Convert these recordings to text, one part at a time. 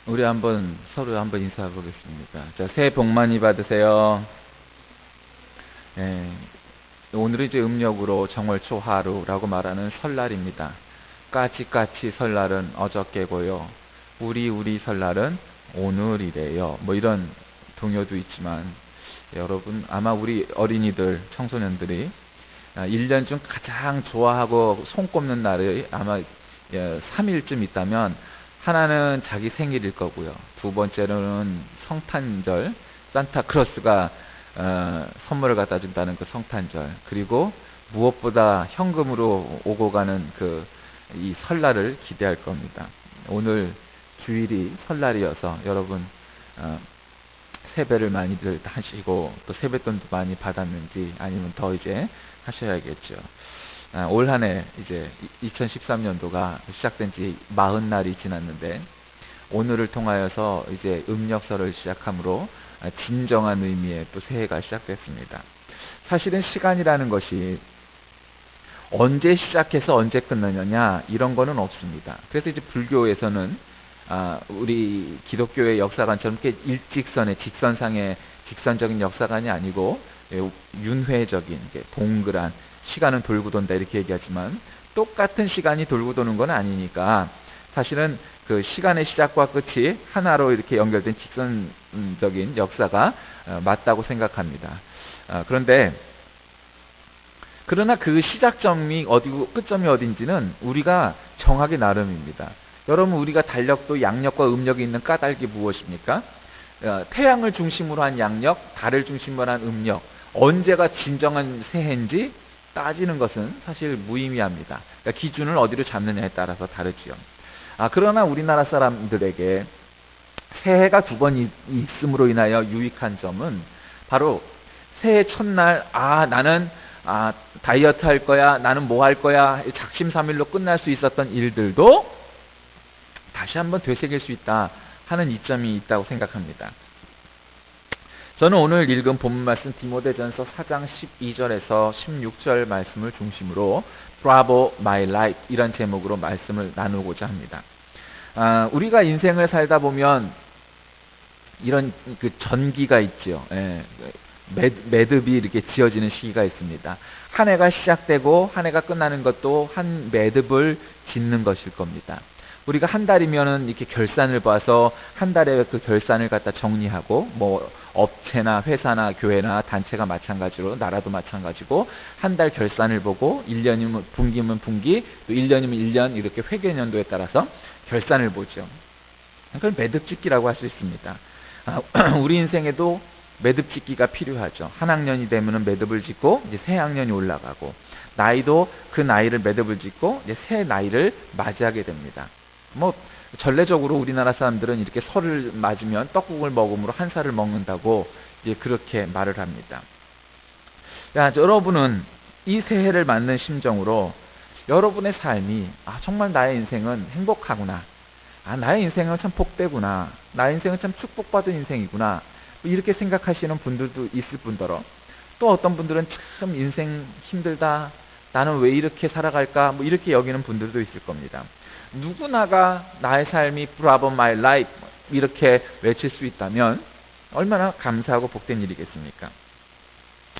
우리 서로 한번 인사해 보겠습니다. 자, 새해 복 많이 받으세요. 예, 오늘은 이제 음력으로 정월 초하루라고 말하는 설날입니다. 까치까치 설날은 어저께고요. 우리 설날은 오늘이래요. 뭐 이런 동요도 있지만 여러분 아마 우리 어린이들, 청소년들이 1년 중 가장 좋아하고 손꼽는 날이 아마 3일쯤 있다면 하나는 자기 생일일 거고요. 두 번째로는 성탄절, 산타크로스가 선물을 갖다 준다는 그 성탄절, 그리고 무엇보다 현금으로 오고 가는 이 설날을 기대할 겁니다. 오늘 주일이 설날이어서 여러분 세배를 많이들 하시고 또 세뱃돈도 많이 받았는지 아니면 더 이제 하셔야겠죠. 올 한 해 이제 2013년도가 시작된 지 40날이 지났는데 오늘을 통하여서 이제 음력설을 시작함으로 진정한 의미의 또 새해가 시작됐습니다. 사실은 시간이라는 것이 언제 시작해서 언제 끝나느냐 이런 거는 없습니다. 그래서 이제 불교에서는 우리 기독교의 역사관처럼 이렇게 일직선의 직선적인 역사관이 아니고 윤회적인 동그란 시간은 돌고 돈다 이렇게 얘기하지만 똑같은 시간이 돌고 도는 건 아니니까 사실은 그 시간의 시작과 끝이 하나로 이렇게 연결된 직선적인 역사가 맞다고 생각합니다. 그러나 그 시작점이 어디고 끝점이 어딘지는 우리가 정하기 나름입니다. 여러분, 우리가 달력도 양력과 음력이 있는 까닭이 무엇입니까? 태양을 중심으로 한 양력, 달을 중심으로 한 음력, 언제가 진정한 새해인지 따지는 것은 사실 무의미합니다. 그러니까 기준을 어디로 잡느냐에 따라서 다르지요. 그러나 우리나라 사람들에게 새해가 두 번 있음으로 인하여 유익한 점은 바로 새해 첫날 나는 다이어트 할 거야, 나는 뭐 할 거야, 작심삼일로 끝날 수 있었던 일들도 다시 한번 되새길 수 있다 하는 이점이 있다고 생각합니다. 저는 오늘 읽은 본문 말씀 디모데전서 4장 12절에서 16절 말씀을 중심으로 Bravo My Life 이런 제목으로 말씀을 나누고자 합니다. 우리가 인생을 살다 보면 이런 그 전기가 있죠. 매듭이 이렇게 지어지는 시기가 있습니다. 한 해가 시작되고 한 해가 끝나는 것도 한 매듭을 짓는 것일 겁니다. 우리가 한 달이면은 이렇게 결산을 봐서 한 달에 그 결산을 갖다 정리하고 뭐 업체나 회사나 교회나 단체가 마찬가지로 나라도 마찬가지고 한 달 결산을 보고 1년이면 분기면 분기 또 1년이면 1년 이렇게 회계연도에 따라서 결산을 보죠. 그걸 매듭짓기라고 할 수 있습니다. 우리 인생에도 매듭짓기가 필요하죠. 한 학년이 되면은 매듭을 짓고 이제 새 학년이 올라가고 나이도 그 나이를 매듭을 짓고 이제 새 나이를 맞이하게 됩니다. 뭐 전례적으로 우리나라 사람들은 이렇게 설을 맞으면 떡국을 먹음으로 한 살을 먹는다고 이제 그렇게 말을 합니다. 여러분은 이 새해를 맞는 심정으로 여러분의 삶이 정말 나의 인생은 행복하구나, 나의 인생은 참 복되구나, 나의 인생은 참 축복받은 인생이구나 이렇게 생각하시는 분들도 있을 뿐더러 또 어떤 분들은 참 인생 힘들다, 나는 왜 이렇게 살아갈까 뭐 이렇게 여기는 분들도 있을 겁니다. 누구나가 나의 삶이 Bravo My Life 이렇게 외칠 수 있다면 얼마나 감사하고 복된 일이겠습니까?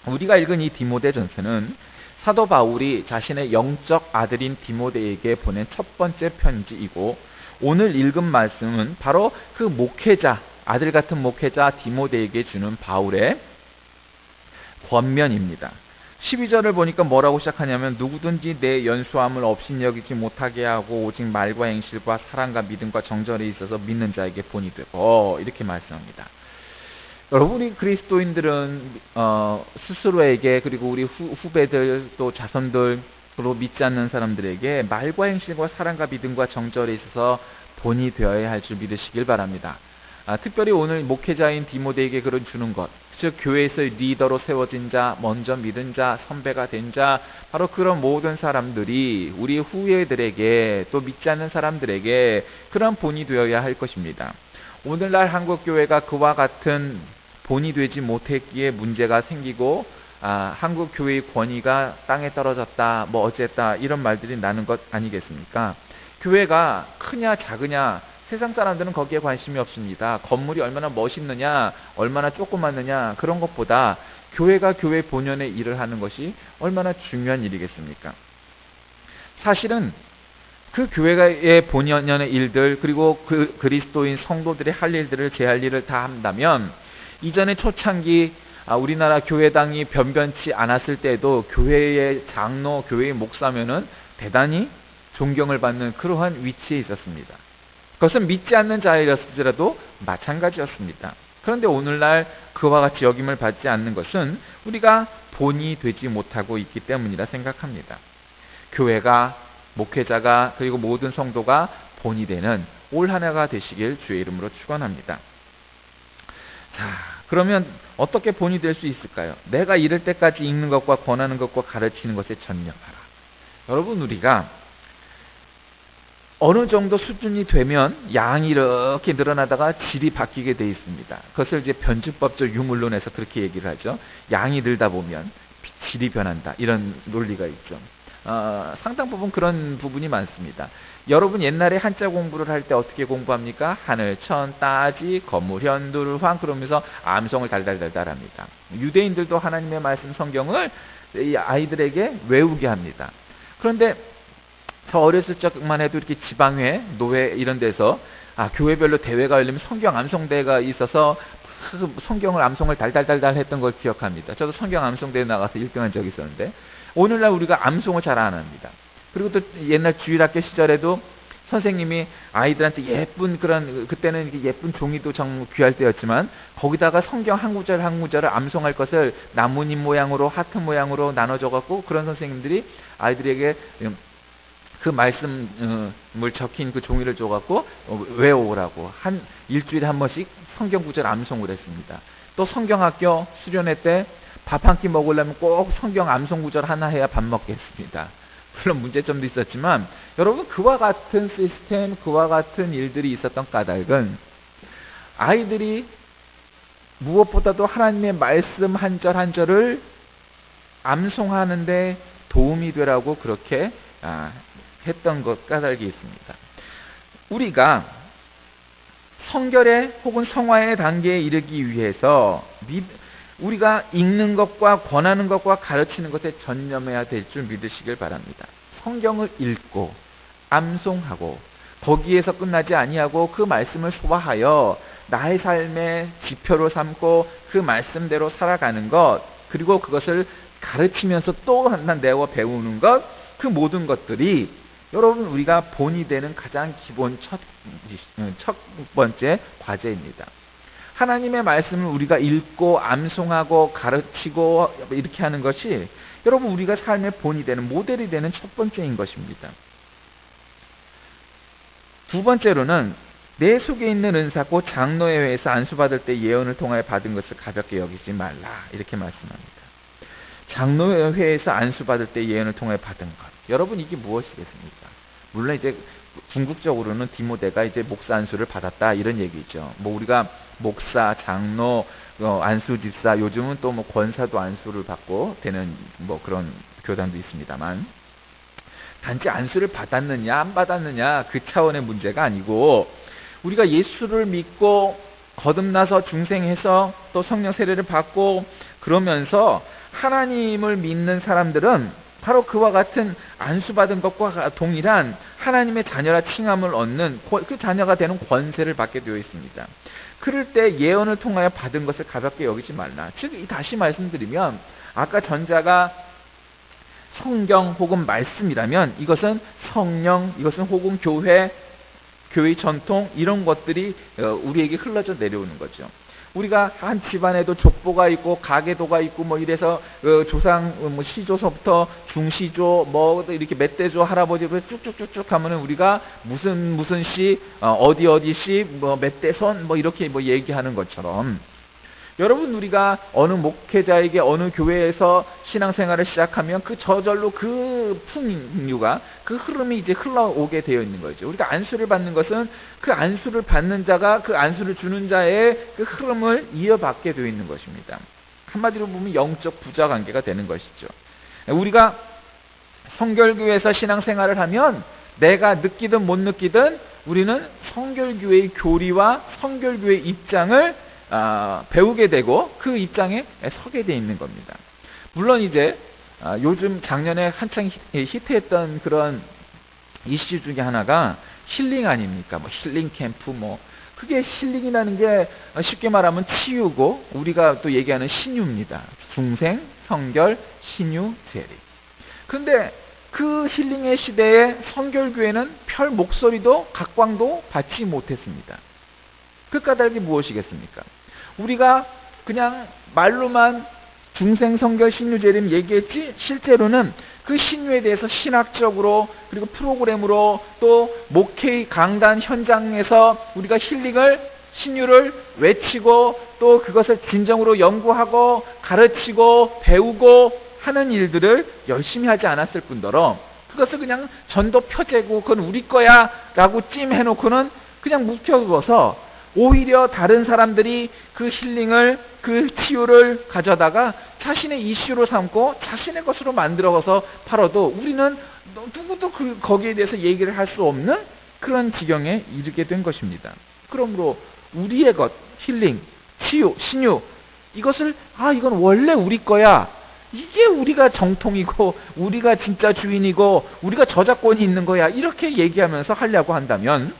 우리가 읽은 이 디모데전서는 사도 바울이 자신의 영적 아들인 디모데에게 보낸 첫 번째 편지이고 오늘 읽은 말씀은 바로 그 목회자, 아들 같은 목회자 디모데에게 주는 바울의 권면입니다. 12절을 보니까 뭐라고 시작하냐면 누구든지 내 연수함을 업신여기지 못하게 하고 오직 말과 행실과 사랑과 믿음과 정절에 있어서 믿는 자에게 본이 되고 이렇게 말씀합니다. 여러분이 그리스도인들은 스스로에게 그리고 우리 후배들 또 자손들 그리고 믿지 않는 사람들에게 말과 행실과 사랑과 믿음과 정절에 있어서 본이 되어야 할 줄 믿으시길 바랍니다. 특별히 오늘 목회자인 디모데에게 그런 주는 것, 즉 교회에서 리더로 세워진 자, 먼저 믿은 자, 선배가 된 자, 바로 그런 모든 사람들이 우리 후예들에게 또 믿지 않는 사람들에게 그런 본이 되어야 할 것입니다. 오늘날 한국교회가 그와 같은 본이 되지 못했기에 문제가 생기고 한국교회의 권위가 땅에 떨어졌다, 뭐 어쨌다 이런 말들이 나는 것 아니겠습니까? 교회가 크냐 작으냐 세상 사람들은 거기에 관심이 없습니다. 건물이 얼마나 멋있느냐, 얼마나 조그맣느냐, 그런 것보다 교회가 교회 본연의 일을 하는 것이 얼마나 중요한 일이겠습니까? 사실은 그 교회의 본연의 일들, 그리고 그 그리스도인 성도들의 할 일들을, 제 할 일을 다 한다면, 이전에 초창기 우리나라 교회당이 변변치 않았을 때도 교회의 장로, 교회의 목사면은 대단히 존경을 받는 그러한 위치에 있었습니다. 그것은 믿지 않는 자일지라도 마찬가지였습니다. 그런데 오늘날 그와 같이 여김을 받지 않는 것은 우리가 본이 되지 못하고 있기 때문이라 생각합니다. 교회가, 목회자가, 그리고 모든 성도가 본이 되는 올 한 해가 되시길 주의 이름으로 축원합니다. 자, 그러면 어떻게 본이 될 수 있을까요? 내가 이럴 때까지 읽는 것과 권하는 것과 가르치는 것에 전념하라. 여러분, 우리가 어느 정도 수준이 되면 양이 이렇게 늘어나다가 질이 바뀌게 돼 있습니다. 그것을 이제 변주법적 유물론에서 그렇게 얘기를 하죠. 양이 늘다 보면 질이 변한다, 이런 논리가 있죠. 상당 부분 그런 부분이 많습니다. 여러분 옛날에 한자 공부를 할 때 어떻게 공부합니까? 하늘, 천, 따지, 거물, 현두를, 황, 그러면서 암송을 달달달달 합니다. 유대인들도 하나님의 말씀 성경을 이 아이들에게 외우게 합니다. 그런데 저 어렸을 적만 해도 이렇게 지방회, 노회 이런 데서 교회별로 대회가 열리면 성경 암송대회가 있어서 성경을 암송을 달달달달 했던 걸 기억합니다. 저도 성경 암송대회 나가서 1등한 적이 있었는데, 오늘날 우리가 암송을 잘 안 합니다. 그리고 또 옛날 주일학교 시절에도 선생님이 아이들한테 예쁜 그런, 그때는 이렇게 예쁜 종이도 정말 귀할 때였지만 거기다가 성경 한 구절 한 구절을 암송할 것을 나뭇잎 모양으로, 하트 모양으로 나눠줘 갖고 그런 선생님들이 아이들에게 그 말씀을 적힌 그 종이를 줘갖고 외워오라고 한 일주일에 한 번씩 성경 구절 암송을 했습니다. 또 성경학교 수련회 때 밥 한 끼 먹으려면 꼭 성경 암송 구절 하나 해야 밥 먹겠습니다. 물론 문제점도 있었지만 여러분, 그와 같은 시스템, 그와 같은 일들이 있었던 까닭은 아이들이 무엇보다도 하나님의 말씀 한 절 한 절을 암송하는데 도움이 되라고 그렇게 했던 것 까닭이 있습니다. 우리가 성결의 혹은 성화의 단계에 이르기 위해서 우리가 읽는 것과 권하는 것과 가르치는 것에 전념해야 될 줄 믿으시길 바랍니다. 성경을 읽고 암송하고 거기에서 끝나지 아니하고 그 말씀을 소화하여 나의 삶의 지표로 삼고 그 말씀대로 살아가는 것, 그리고 그것을 가르치면서 또 하나 내어 배우는 것, 그 모든 것들이 여러분 우리가 본이 되는 가장 기본 첫 번째 과제입니다. 하나님의 말씀을 우리가 읽고 암송하고 가르치고 이렇게 하는 것이 여러분 우리가 삶의 본이 되는, 모델이 되는 첫 번째인 것입니다. 두 번째로는 내 속에 있는 은사, 곧 장로의 회에서 안수받을 때 예언을 통하여 받은 것을 가볍게 여기지 말라, 이렇게 말씀합니다. 장로의 회에서 안수받을 때 예언을 통하여 받은 것, 여러분 이게 무엇이겠습니까? 물론 이제 궁극적으로는 디모데가 이제 목사 안수를 받았다, 이런 얘기죠. 뭐 우리가 목사, 장로, 안수집사, 요즘은 또 뭐 권사도 안수를 받고 되는 뭐 그런 교단도 있습니다만, 단지 안수를 받았느냐 안 받았느냐 그 차원의 문제가 아니고, 우리가 예수를 믿고 거듭나서 중생해서 또 성령 세례를 받고 그러면서 하나님을 믿는 사람들은 바로 그와 같은 안수받은 것과 동일한 하나님의 자녀라 칭함을 얻는 그 자녀가 되는 권세를 받게 되어 있습니다. 그럴 때 예언을 통하여 받은 것을 가볍게 여기지 말라. 즉 다시 말씀드리면, 아까 전자가 성경 혹은 말씀이라면 이것은 성령, 이것은 혹은 교회, 교회의 전통, 이런 것들이 우리에게 흘러져 내려오는 거죠. 우리가 한 집안에도 족보가 있고 가계도가 있고 뭐 이래서 조상 뭐 시조서부터 중시조 뭐 이렇게 멧돼조 할아버지로 쭉쭉쭉쭉 하면은 우리가 무슨 씨 어디 씨 뭐 멧돼손 뭐 이렇게 뭐 얘기하는 것처럼, 여러분 우리가 어느 목회자에게 어느 교회에서 신앙생활을 시작하면 그 저절로 그 풍류가, 그 흐름이 이제 흘러오게 되어 있는 거죠. 우리가 안수를 받는 것은 그 안수를 받는 자가 그 안수를 주는 자의 그 흐름을 이어받게 되어 있는 것입니다. 한마디로 보면 영적 부자 관계가 되는 것이죠. 우리가 성결교회에서 신앙생활을 하면 내가 느끼든 못 느끼든 우리는 성결교회의 교리와 성결교회의 입장을 배우게 되고 그 입장에 서게 돼 있는 겁니다. 물론 이제 요즘 작년에 한창 히트했던 그런 이슈 중에 하나가 힐링 아닙니까? 뭐 힐링 캠프 그게 힐링이라는 게 쉽게 말하면 치유고 우리가 또 얘기하는 신유입니다. 중생, 성결, 신유, 재림. 근데 그 힐링의 시대에 성결교회는 별 목소리도 각광도 받지 못했습니다. 그 까닭이 무엇이겠습니까? 우리가 그냥 말로만 중생, 성결, 신유, 재림 얘기했지 실제로는 그 신유에 대해서 신학적으로 그리고 프로그램으로 또 목회 강단 현장에서 우리가 신유를 외치고 또 그것을 진정으로 연구하고 가르치고 배우고 하는 일들을 열심히 하지 않았을 뿐더러 그것을 그냥 전도 표제고 그건 우리 거야 라고 찜해놓고는 그냥 묵혀두어서 오히려 다른 사람들이 그 힐링을 그 치유를 가져다가 자신의 이슈로 삼고 자신의 것으로 만들어서 팔아도 우리는 누구도 거기에 대해서 얘기를 할 수 없는 그런 지경에 이르게 된 것입니다. 그러므로 우리의 것, 힐링, 치유, 신유 이것을 이건 원래 우리 거야. 이게 우리가 정통이고 우리가 진짜 주인이고 우리가 저작권이 있는 거야. 이렇게 얘기하면서 하려고 한다면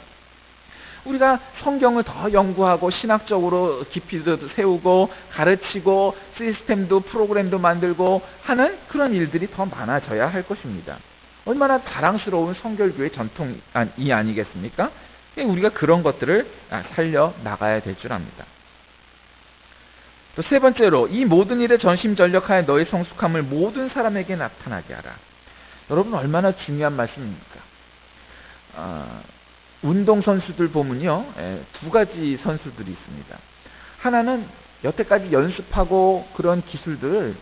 우리가 성경을 더 연구하고 신학적으로 깊이도 세우고 가르치고 시스템도 프로그램도 만들고 하는 그런 일들이 더 많아져야 할 것입니다. 얼마나 자랑스러운 성결교회 전통이 아니겠습니까? 우리가 그런 것들을 살려나가야 될 줄 압니다. 또 세 번째로 이 모든 일에 전심전력하여 너의 성숙함을 모든 사람에게 나타나게 하라. 여러분 얼마나 중요한 말씀입니까? 운동선수들 보면요, 두 가지 선수들이 있습니다. 하나는 여태까지 연습하고 그런 기술들을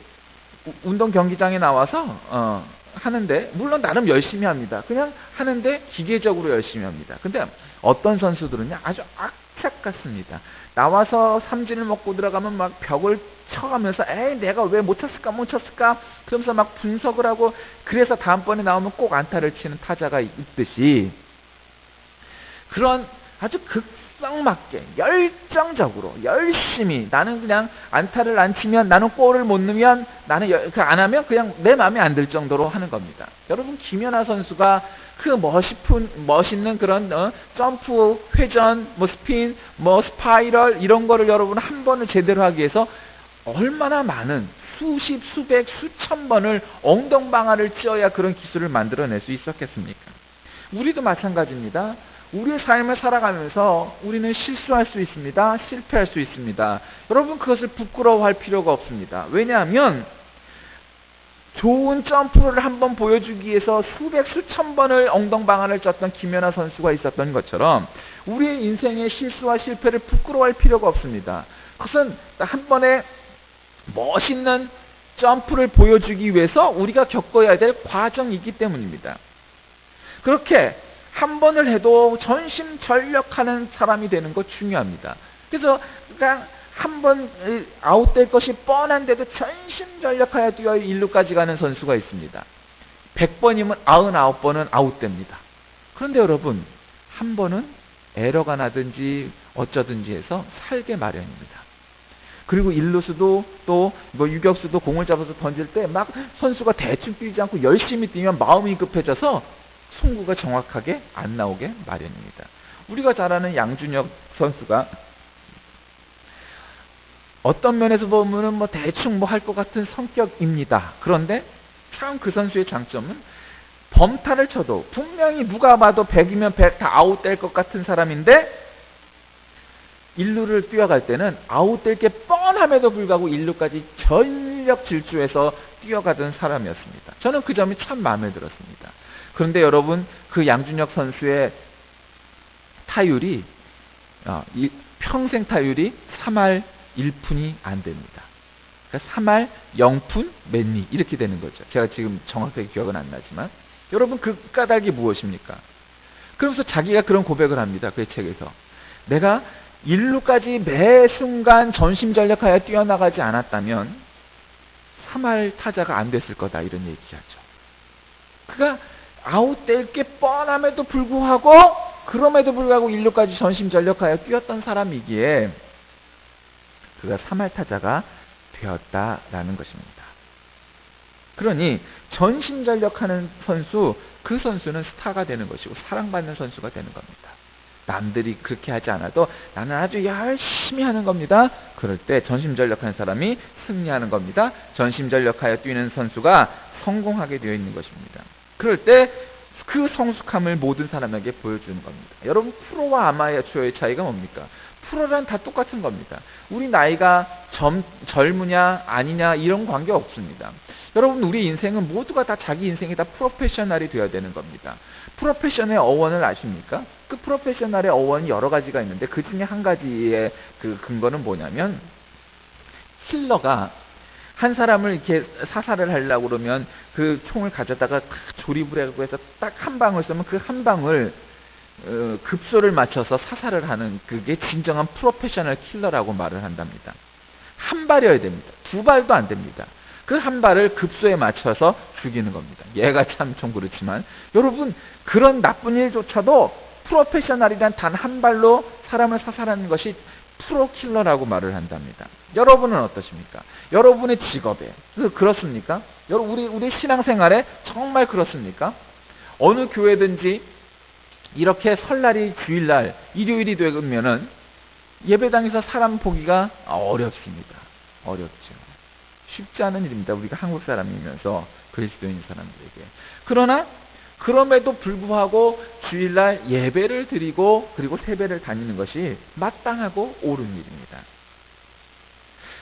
운동 경기장에 나와서 하는데 물론 나름 열심히 합니다. 그냥 하는데 기계적으로 열심히 합니다. 근데 어떤 선수들은요 아주 악착 같습니다. 나와서 삼진을 먹고 들어가면 막 벽을 쳐가면서 내가 왜 못 쳤을까 그러면서 막 분석을 하고 그래서 다음번에 나오면 꼭 안타를 치는 타자가 있듯이 그런 아주 극성맞게 열정적으로 열심히 나는 그냥 안타를 안 치면 나는 골을 못 넣으면 나는 안 하면 그냥 내 마음에 안 들 정도로 하는 겁니다. 여러분 김연아 선수가 그 멋있는 그런 점프, 회전, 스핀, 스파이럴 이런 거를 여러분 한 번을 제대로 하기 위해서 얼마나 많은 수십, 수백, 수천 번을 엉덩방아를 찧어야 그런 기술을 만들어낼 수 있었겠습니까? 우리도 마찬가지입니다. 우리의 삶을 살아가면서 우리는 실수할 수 있습니다. 실패할 수 있습니다. 여러분 그것을 부끄러워할 필요가 없습니다. 왜냐하면 좋은 점프를 한번 보여주기 위해서 수백 수천 번을 엉덩방아를 쪘던 김연아 선수가 있었던 것처럼 우리의 인생의 실수와 실패를 부끄러워할 필요가 없습니다. 그것은 한 번에 멋있는 점프를 보여주기 위해서 우리가 겪어야 될 과정이기 때문입니다. 그렇게 한 번을 해도 전심전력하는 사람이 되는 것 중요합니다. 그래서 그냥 한 번 아웃될 것이 뻔한데도 전심전력하여 뛰어 1루까지 가는 선수가 있습니다. 100번이면 99번은 아웃됩니다. 그런데 여러분 한 번은 에러가 나든지 어쩌든지 해서 살게 마련입니다. 그리고 1루수도 또 유격수도 공을 잡아서 던질 때 막 선수가 대충 뛰지 않고 열심히 뛰면 마음이 급해져서 송구가 정확하게 안 나오게 마련입니다. 우리가 잘 아는 양준혁 선수가 어떤 면에서 보면은 대충 할 것 같은 성격입니다. 그런데 참 그 선수의 장점은 범타를 쳐도 분명히 누가 봐도 100이면 100 다 아웃될 것 같은 사람인데 1루를 뛰어갈 때는 아웃될 게 뻔함에도 불구하고 1루까지 전력 질주해서 뛰어가던 사람이었습니다. 저는 그 점이 참 마음에 들었습니다. 그런데 여러분 그 양준혁 선수의 타율이 평생 타율이 3할 1푼이 안 됩니다. 그러니까 3할 0푼 맨니 이렇게 되는 거죠. 제가 지금 정확하게 기억은 안 나지만 여러분 그 까닭이 무엇입니까? 그러면서 자기가 그런 고백을 합니다. 그 책에서 내가 1루까지 매 순간 전심전력하여 뛰어나가지 않았다면 3할 타자가 안 됐을 거다 이런 얘기하죠. 그가 아웃될 게 뻔함에도 불구하고 그럼에도 불구하고 인류까지 전심전력하여 뛰었던 사람이기에 그가 사말타자가 되었다라는 것입니다. 그러니 전심전력하는 선수, 그 선수는 스타가 되는 것이고 사랑받는 선수가 되는 겁니다. 남들이 그렇게 하지 않아도 나는 아주 열심히 하는 겁니다. 그럴 때 전심전력하는 사람이 승리하는 겁니다. 전심전력하여 뛰는 선수가 성공하게 되어 있는 것입니다. 그럴 때 그 성숙함을 모든 사람에게 보여주는 겁니다. 여러분, 프로와 아마추어의 차이가 뭡니까? 프로란 다 똑같은 겁니다. 우리 나이가 젊으냐 아니냐 이런 관계 없습니다. 여러분, 우리 인생은 모두가 다 자기 인생이 다 프로페셔널이 되어야 되는 겁니다. 프로페셔널의 어원을 아십니까? 그 프로페셔널의 어원이 여러 가지가 있는데 그 중에 한 가지의 그 근거는 뭐냐면, 킬러가 한 사람을 이렇게 사살을 하려고 그러면 그 총을 가져다가 조립을 하고 해서 딱 한 방을 쏘면 그 한 방을 급소를 맞춰서 사살을 하는, 그게 진정한 프로페셔널 킬러라고 말을 한답니다. 한 발이어야 됩니다. 두 발도 안 됩니다. 그 한 발을 급소에 맞춰서 죽이는 겁니다. 얘가 참 좀 그렇지만, 여러분, 그런 나쁜 일조차도 프로페셔널이란 단 한 발로 사람을 사살하는 것이 프로킬러라고 말을 한답니다. 여러분은 어떠십니까? 여러분의 직업에 그렇습니까? 우리 신앙생활에 정말 그렇습니까? 어느 교회든지 이렇게 설날이 주일날 일요일이 되면은 예배당에서 사람 보기가 어렵습니다. 어렵죠. 쉽지 않은 일입니다. 우리가 한국 사람이면서 그리스도인 사람들에게. 그러나 그럼에도 불구하고 주일날 예배를 드리고 그리고 세배를 다니는 것이 마땅하고 옳은 일입니다.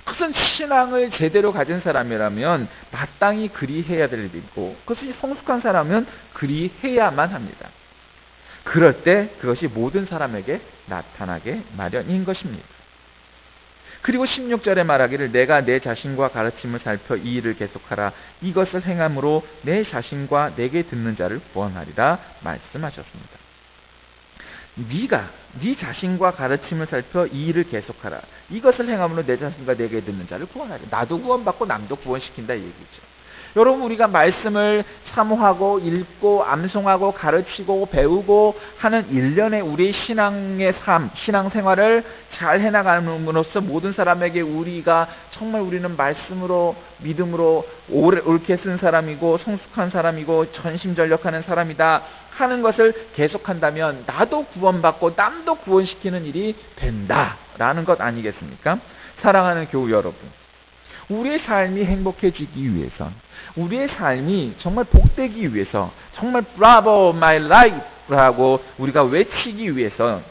그것은 신앙을 제대로 가진 사람이라면 마땅히 그리해야 될 일이고, 그것이 성숙한 사람은 그리해야만 합니다. 그럴 때 그것이 모든 사람에게 나타나게 마련인 것입니다. 그리고 16절에 말하기를 내가 내 자신과 가르침을 살펴 이 일을 계속하라. 이것을 행함으로 내 자신과 내게 듣는 자를 구원하리라 말씀하셨습니다. 네가 네 자신과 가르침을 살펴 이 일을 계속하라. 이것을 행함으로 내 자신과 내게 듣는 자를 구원하리라. 나도 구원받고 남도 구원시킨다 이 얘기죠. 여러분, 우리가 말씀을 사모하고 읽고 암송하고 가르치고 배우고 하는 일련의 우리의 신앙의 삶, 신앙생활을 잘 해나감으로써 모든 사람에게 우리가 정말 우리는 말씀으로 믿음으로 옳게 쓴 사람이고 성숙한 사람이고 전심전력하는 사람이다 하는 것을 계속한다면 나도 구원받고 남도 구원시키는 일이 된다라는 것 아니겠습니까? 사랑하는 교우 여러분, 우리의 삶이 행복해지기 위해서, 우리의 삶이 정말 복되기 위해서, 정말 브라보 마이 라이프라고 우리가 외치기 위해서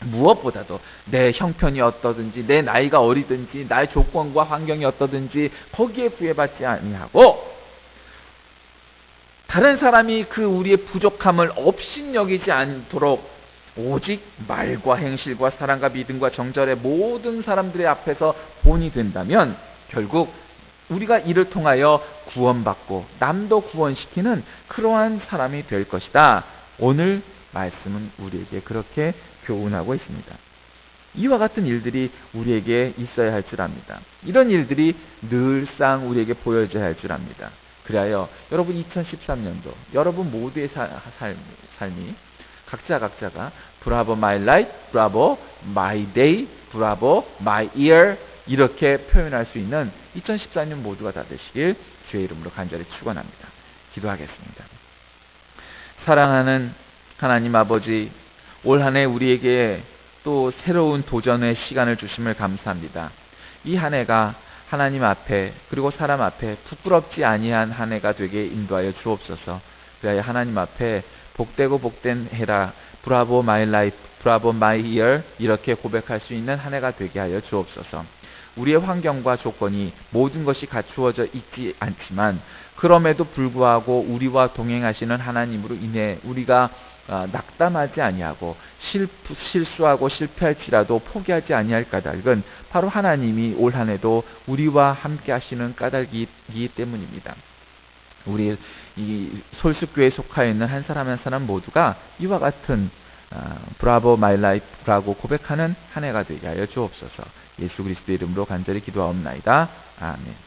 무엇보다도 내 형편이 어떠든지 내 나이가 어리든지 나의 조건과 환경이 어떠든지 거기에 구애받지 아니하고 다른 사람이 그 우리의 부족함을 업신여기지 않도록 오직 말과 행실과 사랑과 믿음과 정절의 모든 사람들의 앞에서 본이 된다면 결국 우리가 이를 통하여 구원받고 남도 구원시키는 그러한 사람이 될 것이다. 오늘 말씀은 우리에게 그렇게 교훈하고 있습니다. 이와 같은 일들이 우리에게 있어야 할 줄 압니다. 이런 일들이 늘상 우리에게 보여져야 할 줄 압니다. 그리하여 여러분 2013년도 여러분 모두의 삶이 각자가 브라보 마이 라이프, 브라보 마이 데이, 브라보 마이 이어 이렇게 표현할 수 있는 2014년 모두가 다 되시길 주의 이름으로 간절히 축원합니다. 기도하겠습니다. 사랑하는 하나님 아버지, 올 한 해 우리에게 또 새로운 도전의 시간을 주심을 감사합니다. 이 한 해가 하나님 앞에 그리고 사람 앞에 부끄럽지 아니한 한 해가 되게 인도하여 주옵소서. 그리하여 하나님 앞에 복되고 복된 해라, 브라보 마이 라이프, 브라보 마이 이어 이렇게 고백할 수 있는 한 해가 되게 하여 주옵소서. 우리의 환경과 조건이 모든 것이 갖추어져 있지 않지만 그럼에도 불구하고 우리와 동행하시는 하나님으로 인해 우리가 낙담하지 아니하고 실수하고 실패할지라도 포기하지 아니할 까닭은 바로 하나님이 올 한 해도 우리와 함께 하시는 까닭이기 때문입니다. 우리 이 솔수교회에 속하여 있는 한 사람 모두가 이와 같은 브라보 마이 라이프라고 고백하는 한 해가 되게 하여 주옵소서. 예수 그리스도의 이름으로 간절히 기도하옵나이다. 아멘.